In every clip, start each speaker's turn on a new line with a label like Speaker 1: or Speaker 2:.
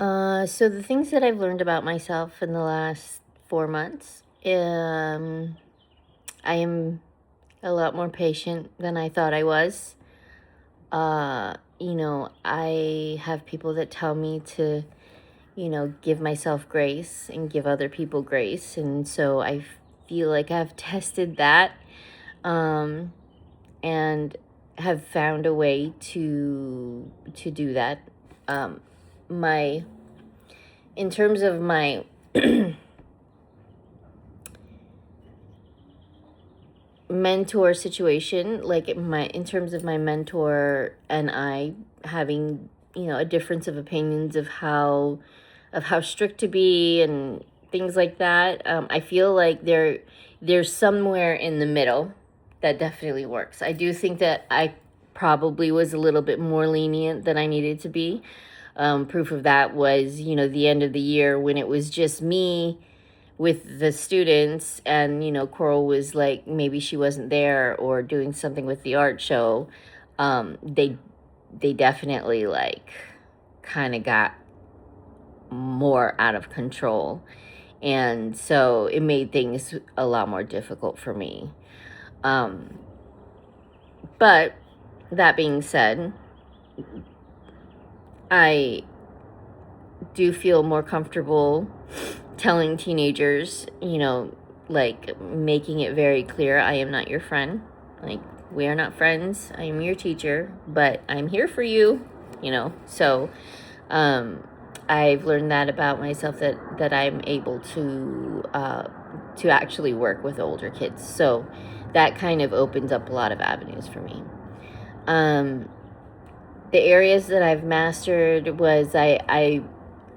Speaker 1: So the things that I've learned about myself in the last 4 months, I am a lot more patient than I thought I was. I have people that tell me to, give myself grace and give other people grace. And so I feel like I've tested that, um, and have found a way to do that. My In terms of my mentor situation, like in terms of my mentor and I having, a difference of opinions of how strict to be and things like that. I feel like there's somewhere in the middle that definitely works. I do think that I probably was a little bit more lenient than I needed to be. Proof of that was, the end of the year when it was just me with the students, and Coral was like, maybe she wasn't there or doing something with the art show. They definitely like kind of got more out of control, and so it made things a lot more difficult for me. But that being said, I do feel more comfortable telling teenagers, like making it very clear, I am not your friend. Like, we are not friends. I am your teacher, but I'm here for you, So, I've learned that about myself, that I'm able to actually work with older kids. So that kind of opens up a lot of avenues for me. The areas that I've mastered was I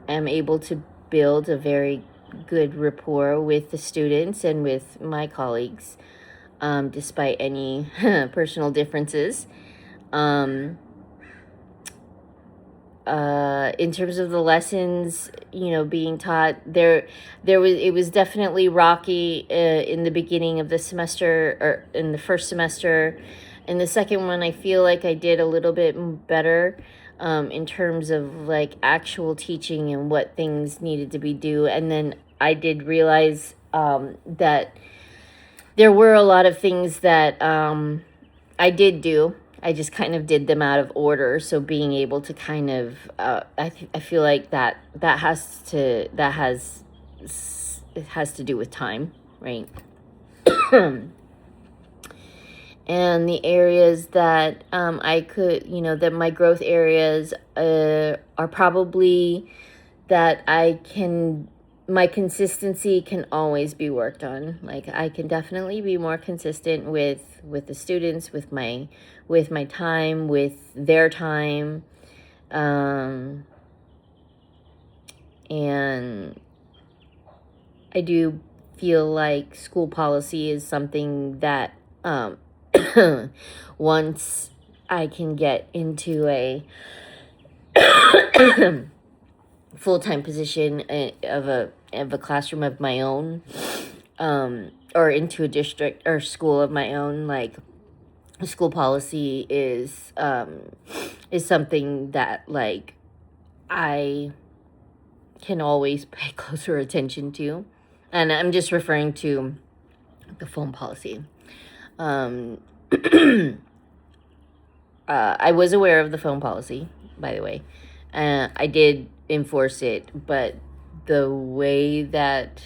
Speaker 1: am able to build a very good rapport with the students and with my colleagues, despite any personal differences. In terms of the lessons, being taught, it was definitely rocky in the beginning of the semester, or in the first semester. In the second one, I feel like I did a little bit better, in terms of like actual teaching and what things needed to be due. And then I did realize that there were a lot of things that I did do. I just kind of did them out of order. So being able to kind of, I feel like that it has to do with time, right? And the areas that I could, that my growth areas are probably that my consistency can always be worked on. Like, I can definitely be more consistent with the students, with my time, with their time. And I do feel like school policy is something that once I can get into a full-time position of a classroom of my own, or into a district or school of my own, like, school policy is something that, like, I can always pay closer attention to. And I'm just referring to the phone policy. I was aware of the phone policy, by the way. I did enforce it, but the way that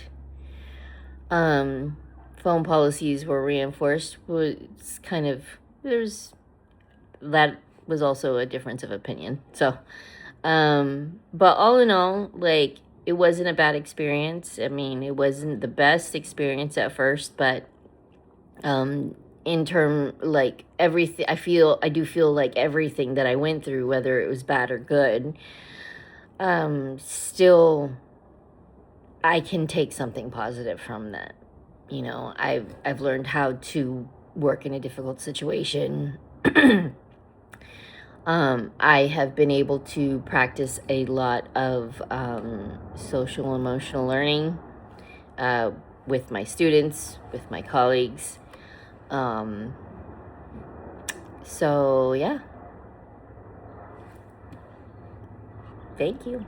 Speaker 1: phone policies were reinforced was kind of, that was also a difference of opinion. So, but all in all, like, it wasn't a bad experience. I mean, it wasn't the best experience at first, but in term, like, everything, I do feel like everything that I went through, whether it was bad or good, still I can take something positive from that. I've learned how to work in a difficult situation. I have been able to practice a lot of social emotional learning with my students, with my colleagues. So yeah. Thank you.